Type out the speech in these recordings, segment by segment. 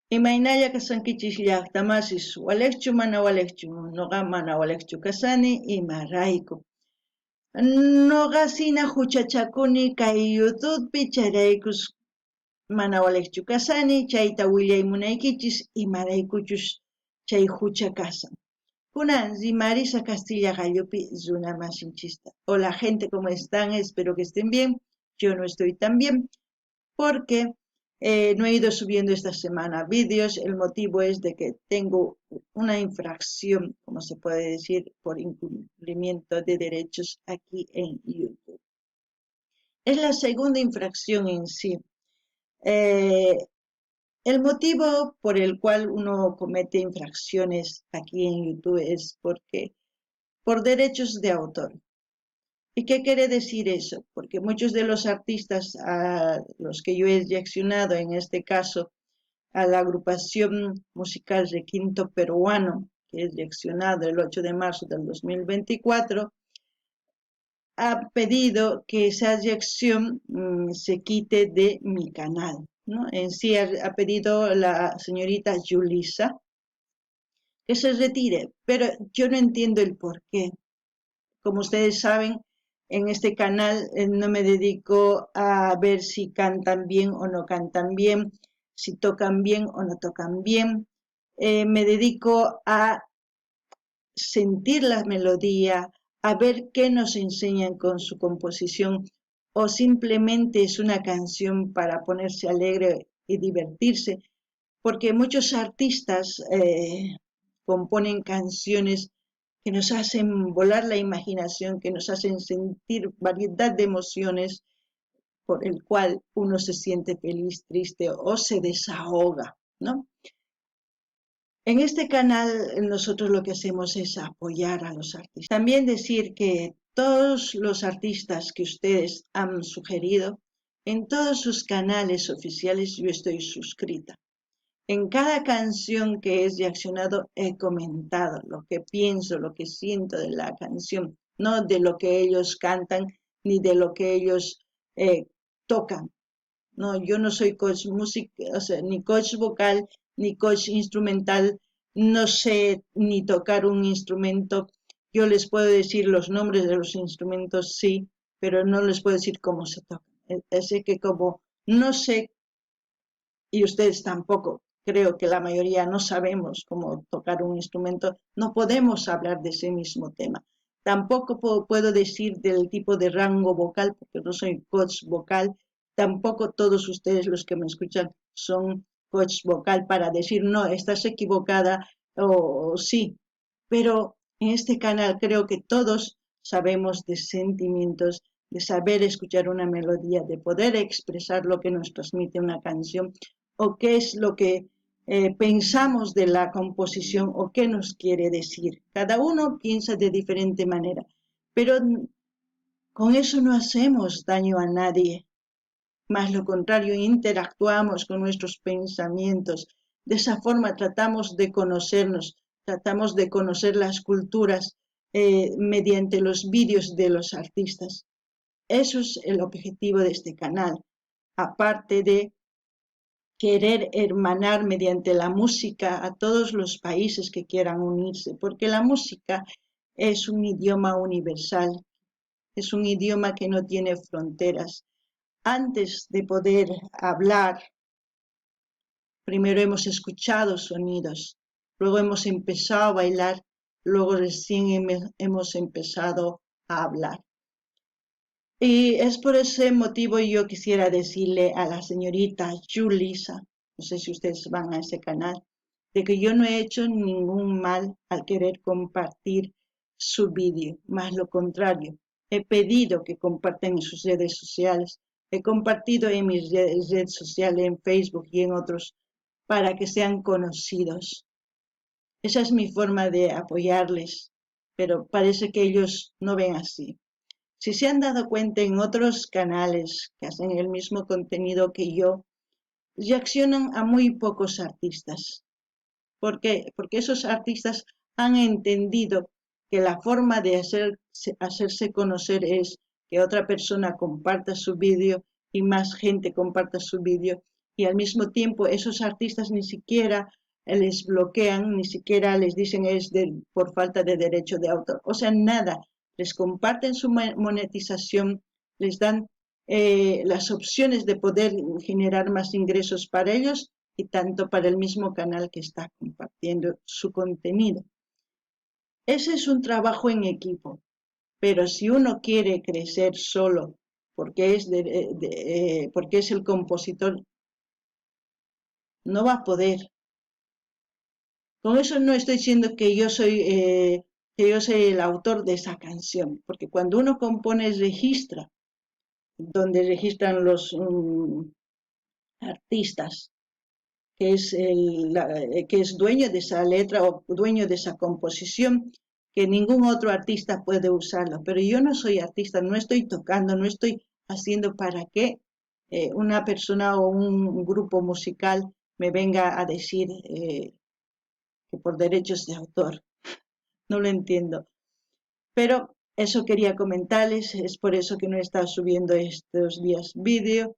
Imaynalla kasankichis llaqtamasis walekchu mana walekchu, noqa mana walekchu kasani imarayku. Noqa sina huchachakuni kay YouTubepi chayraykus mana walekchu kasani, chayta willaymunaykichis imaraykuchus chay hucha kasan. Kunan Marisa Castilla Gallupi Zuna Masinchista. Hola gente, ¿cómo están? Espero que estén bien. Yo no estoy tan bien porque no he ido subiendo esta semana vídeos. El motivo es de que tengo una infracción, como se puede decir, por incumplimiento de derechos aquí en YouTube. Es la segunda infracción en sí. El motivo por el cual uno comete infracciones aquí en YouTube es porque por derechos de autor. ¿Y qué quiere decir eso? Porque muchos de los artistas a los que yo he reaccionado, en este caso a la agrupación musical Requinto Peruano, que he reaccionado el 8 de marzo del 2024, ha pedido que esa reacción se quite de mi canal, ¿no? En sí ha pedido la señorita Yulisa que se retire, pero yo no entiendo el por qué. Como ustedes saben, en este canal no me dedico a ver si cantan bien o no cantan bien, si tocan bien o no tocan bien. Me dedico a sentir la melodía, a ver qué nos enseñan con su composición, o simplemente es una canción para ponerse alegre y divertirse, porque muchos artistas componen canciones que nos hacen volar la imaginación, que nos hacen sentir variedad de emociones por el cual uno se siente feliz, triste o se desahoga, ¿no? En este canal nosotros lo que hacemos es apoyar a los artistas. También decir que todos los artistas que ustedes han sugerido, en todos sus canales oficiales yo estoy suscrita. En cada canción que he reaccionado he comentado lo que pienso, lo que siento de la canción, no de lo que ellos cantan ni de lo que ellos tocan. No, yo no soy coach music, o sea, ni coach vocal, ni coach instrumental, no sé ni tocar un instrumento. Yo les puedo decir los nombres de los instrumentos, sí, pero no les puedo decir cómo se tocan. Así que como no sé, y ustedes tampoco, creo que la mayoría no sabemos cómo tocar un instrumento, no podemos hablar de ese mismo tema. Tampoco puedo decir del tipo de rango vocal, porque no soy coach vocal. Tampoco todos ustedes los que me escuchan son coach vocal para decir, no, estás equivocada o sí. Pero en este canal creo que todos sabemos de sentimientos, de saber escuchar una melodía, de poder expresar lo que nos transmite una canción o qué es lo que pensamos de la composición o qué nos quiere decir. Cada uno piensa de diferente manera, pero con eso no hacemos daño a nadie. Más lo contrario, interactuamos con nuestros pensamientos. De esa forma tratamos de conocernos, tratamos de conocer las culturas mediante los vídeos de los artistas. Eso es el objetivo de este canal, aparte de querer hermanar mediante la música a todos los países que quieran unirse, porque la música es un idioma universal, es un idioma que no tiene fronteras. Antes de poder hablar, primero hemos escuchado sonidos, luego hemos empezado a bailar, luego recién hemos empezado a hablar. Y es por ese motivo yo quisiera decirle a la señorita Julisa, no sé si ustedes van a ese canal, de que yo no he hecho ningún mal al querer compartir su vídeo, más lo contrario, he pedido que compartan en sus redes sociales, he compartido en mis redes sociales, en Facebook y en otros, para que sean conocidos. Esa es mi forma de apoyarles, pero parece que ellos no ven así. Si se han dado cuenta en otros canales que hacen el mismo contenido que yo, reaccionan a muy pocos artistas. ¿Por qué? Porque esos artistas han entendido que la forma de hacerse conocer es que otra persona comparta su vídeo y más gente comparta su vídeo y al mismo tiempo esos artistas ni siquiera les bloquean, ni siquiera les dicen por falta de derecho de autor, o sea, nada, les comparten su monetización, les dan las opciones de poder generar más ingresos para ellos y tanto para el mismo canal que está compartiendo su contenido. Ese es un trabajo en equipo, pero si uno quiere crecer solo porque es el compositor, no va a poder. Con eso no estoy diciendo que yo soy el autor de esa canción, porque cuando uno compone registra, donde registran los artistas, que es dueño de esa letra o dueño de esa composición, que ningún otro artista puede usarlo. Pero yo no soy artista, no estoy tocando, no estoy haciendo para que una persona o un grupo musical me venga a decir que por derechos de autor. No lo entiendo. Pero eso quería comentarles, es por eso que no he estado subiendo estos días vídeos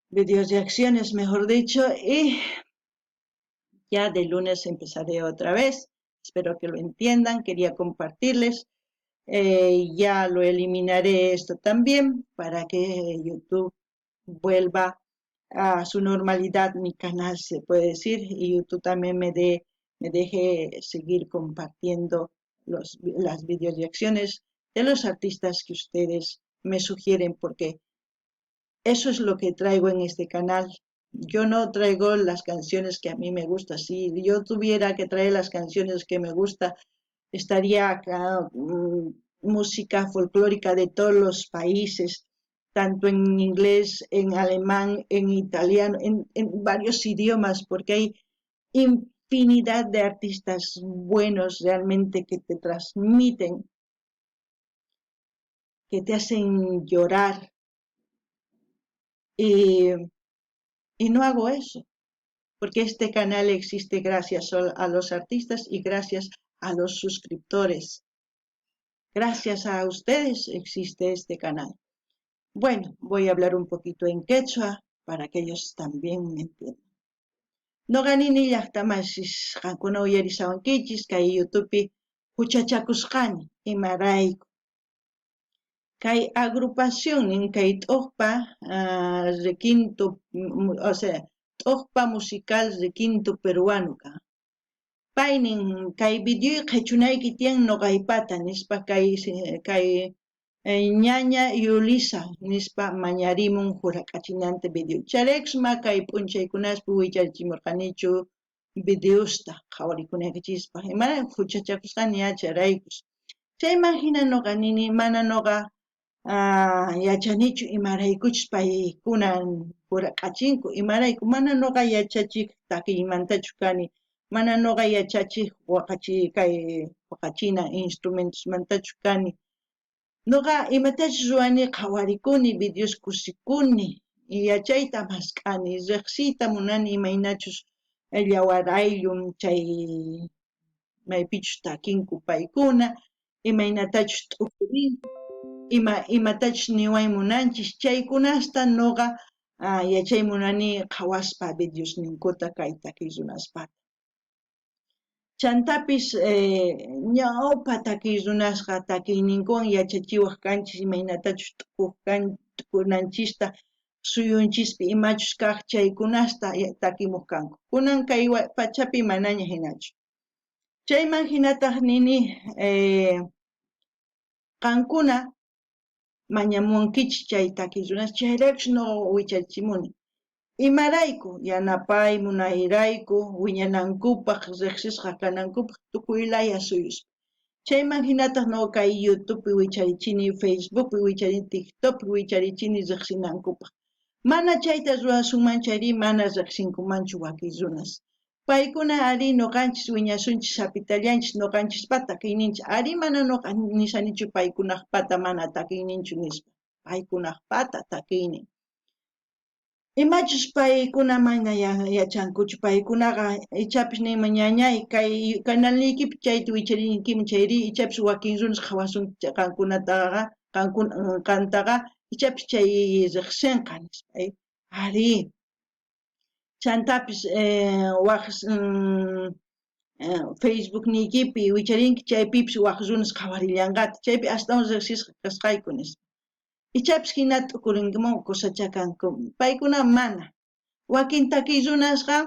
de acciones, mejor dicho, y ya de lunes empezaré otra vez. Espero que lo entiendan. Quería compartirles. Ya lo eliminaré esto también para que YouTube vuelva a su normalidad, mi canal se puede decir, y YouTube también me deje seguir compartiendo las videos y acciones de los artistas que ustedes me sugieren, porque eso es lo que traigo en este canal. Yo no traigo las canciones que a mí me gustan. Si yo tuviera que traer las canciones que me gustan, estaría acá música folclórica de todos los países, tanto en inglés, en alemán, en italiano, en varios idiomas, porque hay infinidad de artistas buenos realmente que te transmiten, que te hacen llorar. Y, y no hago eso, porque este canal existe gracias a los artistas y gracias a los suscriptores. Gracias a ustedes existe este canal. Bueno, voy a hablar un poquito en quechua para que ellos también me entiendan. Noqanini llaqtamashis qankuna uyarisawankichis kay YouTubepi huchachakusqani imarayku. Kay agrupación nin kay t'uqpa requinto, o sea, t'uqpa musical requinto peruano ka. Paynin kay video qhechunayki tiyan noqaypata nispa kay ñaña Yulisa nispa mañarimun jurak'achinanta video. Chareqsma kay p'unchaykunaspa wicharichimurqanichu videosta qhawarikunaykichispa. Imana huchachakusqani charaykus. Chayman hina noqa nini mana noqa yachanichu imaraykuchus paykuna jurak'achinku imarayku mana noqa yachachiq takiymantachu kani. Mana noqa yachachiq waqachina instrumentosmantachu kani. Noqa imatachu ruwani qhawarikuni videos kusikuni yachayta mask'ani riqsiyta munani imaynachus yawar ayllum chay maypichus takinku paykuna imaynatachus t'ukurinku imatachus niway munanchis chaykunasta noqa yachay munani qhawaspa videos ninkuta kay takiy runaspata. Chantapis ñawpa takiy runasqa takiyninkuwan yachachiwaq kanchis imaynatachus t'ukunanchista suyunchispi imachus kaq chaykunasta takimuq kanku. Kunan kay pachapi manaña hinachu. Chayman hinataq nini qankuna mañamunkichis chay takiy runas chayraykus noqa wicharichimuni. Imarayku yanapay munayrayku wiñanankupaq riqsisqa kanankupaq tukuy laya suyuspa. Chayman hinataq noqa kay YouTubepi wicharichini, Facebookpi wicharichini, TikTokpi wicharichini riqsinankupaq. Mana chayta ruwasunmanchari mana riqsinkumanchu wakiy runas. Paykuna ari noqanchis wiñasunchis sapitallanchis noqanchispata takiyninchis ari mana noqa nisanichu paykunaqpata mana takiyninchu nispa. Paykunaqpata takiynin. Imachus paykuna mana yachankuchu paykunaqa ichapis nima ñañay kay kanalniykipi chayta wicharinkimi chayri ichapis wakin runas qhawasunki qankunataqa qantaqa ichapis chay riqsinqa nispa ari chantapis Facebook nikipi wicharinki chaypipis waq runas qhawarillanqata chaypi ashtawan riqsisqa kasqayku nispa ichapis hina t'ukurinkiman kusachakanku paykuna mana wakin takiy runasqa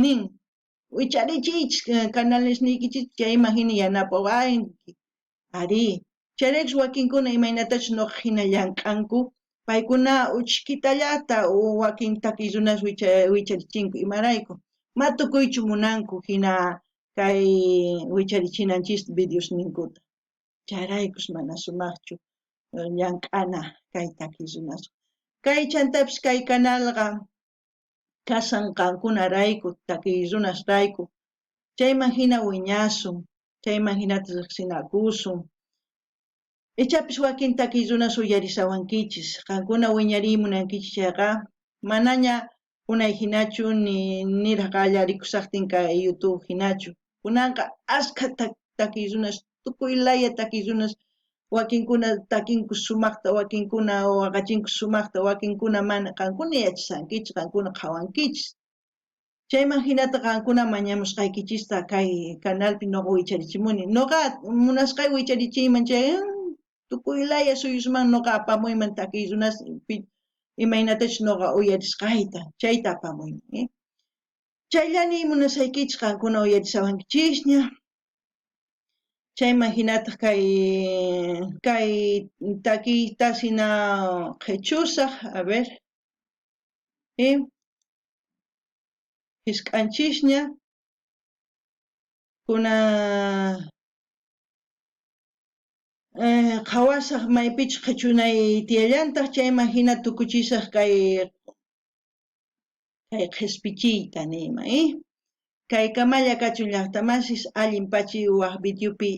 nin wicharichiychis canalesnikichis chayman hina yanapawanki ari chayriqs wakinkuna imaynatachu nuqa hina llank'anku paykuna uchkitallata wakin takiy runas wicharichinku imarayku ma tukuychu munanku hina kay wicharichinanchis videos ninkuta chayraykus mana sumaqchu llank'ana kay takiy runas kay chantapis kay canalqa kasanqankunarayku takiy runasrayku chayman hina wiñasun chayman hinata riqsinakusun ichapis wakin takiy runas uyarisawankichis qankuna wiñarimunankichis chayqa manaña unay hinachu niraq qallarikusaqtin kay YouTube hinachu kunanqa ashka takiy runas tukuy laya takiy runas wakinkuna takinku sumaqta wakinkuna waqachinku sumaqta wakinkuna mana qankuna yachasankichis qankuna qhawankichis chayman hinata qankuna mañamusqaykichista kay canalpi nuqa wicharichimuni nuqa munasqay wicharichiyman chay tukuy laya suyusman nuqa apamuyman takiy runas imaynatachu nuqa uyarisqayta chayta apamuyman chayllani munasaykichis qankuna uyarisawankichisña chayman hinata kay takiytas hina qhichusaq a ver hisk'anchisña kuna qhawasaq maypichus qhichunay tiyallantaq chayman hina tukuchisaq kay qhispichiyta niyman kay kamalla kachun llaqtamasis allin pachiy waq videopi